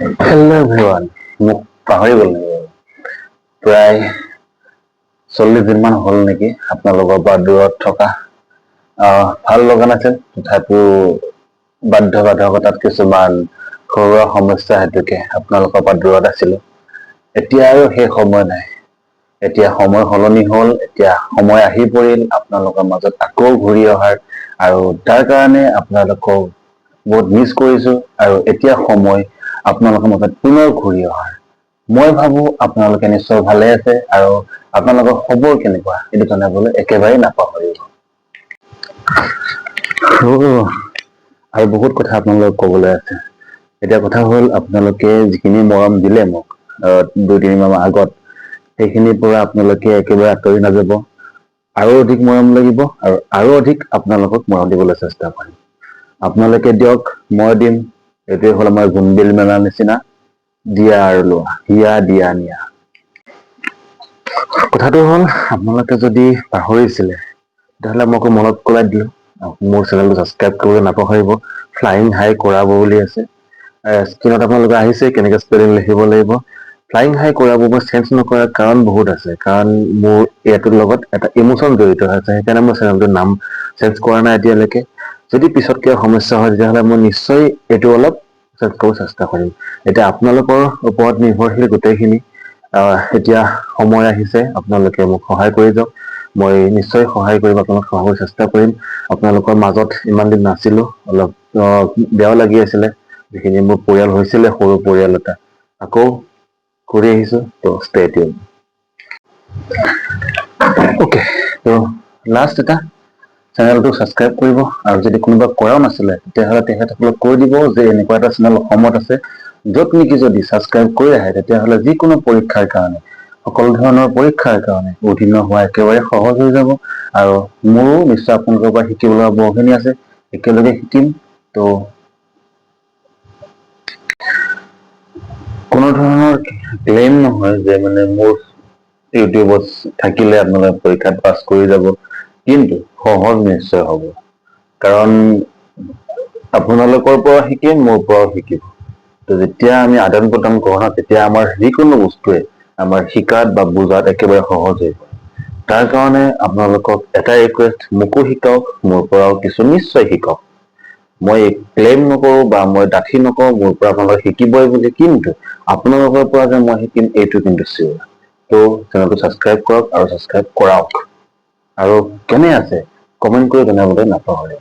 Hello' everyone, মোক পাহৰি গ'ল নেকি? প্ৰায় 40 দিনমান হ'ল নেকি আপোনালোকৰ পৰা দূৰত থকা। ভাল লগা নাছিল, তথাপিও বাধ্যবাধকতাত কিছুমান ঘৰুৱা সমস্যা হেতুকে আপোনালোকৰ পৰা দূৰত আছিলোঁ। এতিয়া আৰু সেই সময় নাই। এতিয়া সময় সলনি হ'ল, এতিয়া সময় আহি পৰিল আপোনালোকৰ মাজত আকৌ ঘূৰি অহাৰ, আৰু তাৰ কাৰণে আপোনালোকক বহুত মিছ কৰিছোঁ। আৰু এতিয়া সময় আপোনালোকৰ মাজত পুনৰ ঘূৰি অহাৰ। মই ভাবো আপোনালোকে নিশ্চয় ভালে আছে, আৰু আপোনালোকৰ খবৰ কেনেকুৱা এইটো জনাবলৈ একেবাৰেই নাপাহৰিব। আৰু বহুত কথা আপোনালোকক ক'বলৈ আছে। এতিয়া কথা হ'ল, আপোনালোকে যিখিনি মৰম দিলে মোক 2-3 মাহ আগত, সেইখিনিৰ পৰা আপোনালোকে একেবাৰে আঁতৰি নাযাব। আৰু অধিক মৰম লাগিব, আৰু অধিক আপোনালোকক মৰম দিবলৈ চেষ্টা কৰিম। আপোনালোকে দিয়ক, মই দিম। এইটোৱে হ'ল আমাৰ জোনবিল মেলাৰ নিচিনা, দিয়া আৰু লোৱা, হিয়া দিয়া নিয়া। কথাটো হ'ল, আপোনালোকে যদি পাহৰিছিলে তেতিয়াহ'লে মই আকৌ মনত পেলাই দিলোঁ। মোৰ চেনেলটো ছাবস্ক্ৰাইব কৰিবলৈ নাপাহৰিব। ফ্লাইং হাই কৰাব বুলি আছে, স্ক্ৰীণত আপোনালোকে আহিছে কেনেকৈ স্পেলিং লিখিব লাগিব। ফ্লাইং হাই কৰাব মই চেঞ্জ নকৰাৰ কাৰণ বহুত আছে, কাৰণ মোৰ ইয়াটোৰ লগত এটা ইমোশ্যন জড়িত হৈ আছে। সেইকাৰণে মই চেনেলটোৰ নাম চেঞ্জ কৰা নাই এতিয়ালৈকে। যদি পিছত কিবা সমস্যা হয় তেতিয়াহ'লে মই নিশ্চয় এইটো অলপ চেঞ্জ কৰিব চেষ্টা কৰিম। এতিয়া আপোনালোকৰ ওপৰত নিৰ্ভৰশীল গোটেইখিনি। এতিয়া সময় আহিছে, আপোনালোকে মোক সহায় কৰি যাওক। মই নিশ্চয় সহায় কৰিম, আপোনালোকক সহায় কৰিবলৈ চেষ্টা কৰিম। আপোনালোকৰ মাজত ইমান দিন নাছিলোঁ, অলপ বেয়াও লাগি আছিলে। যিখিনি মোৰ পৰিয়াল হৈছিলে, সৰু পৰিয়াল এটা, আকৌ ঘূৰি আহিছোঁ। ত' ষ্টে টিউন। অ'কে, ত' লাষ্ট এটা, চেনেলটো ছাবস্ক্ৰাইব কৰিব। আৰু যদি কোনোবা কৰাও নাছিলে তেতিয়াহ'লে তেখেতসকলক কৈ দিব যে এনেকুৱা এটা চেনেল অসমত আছে, য'ত নেকি যদি ছাবস্ক্ৰাইব কৰি আহে তেতিয়াহ'লে যিকোনো পৰীক্ষাৰ কাৰণে, সকলো ধৰণৰ পৰীক্ষাৰ কাৰণে উত্তীৰ্ণ হোৱা একেবাৰে সহজ হৈ যাব। আৰু মোৰো নিশ্চয় আপোনালোকৰ পৰা শিকিবলৈ বহুখিনি আছে, একেলগে শিকিম। ত' কোনো ধৰণৰ ক্লেইম নহয় যে মানে মোৰ ইউটিউবত থাকিলে আপোনালোকে পৰীক্ষাত পাছ কৰি যাব, কিন্তু সহজ নিশ্চয় হ'ব। কাৰণ আপোনালোকৰ পৰা শিকিম, মোৰ পৰাও শিকিব। ত' যেতিয়া আমি আদান প্ৰদান কৰোঁ না, তেতিয়া আমাৰ যিকোনো বস্তুৱে আমাৰ শিকাত বা বুজাত একেবাৰে সহজ হৈ পৰে। তাৰ কাৰণে আপোনালোকক এটাই ৰিকুৱেষ্ট, মোকো শিকাওক, মোৰ পৰাও কিছু নিশ্চয় শিকক। মই ক্লেইম নকৰোঁ বা মই ডাঠি নকওঁ মোৰ পৰা আপোনালোকে শিকিবই বুলি, কিন্তু আপোনালোকৰ পৰা যে মই শিকিম এইটো কিন্তু চিয়ৰ। ত' চেনেলটো ছাবস্ক্ৰাইব কৰক আৰু ছাবস্ক্ৰাইব কৰাওক। আৰু কেনে আছে কমেণ্ট কৰি জনাবলৈ নাপাহৰিব।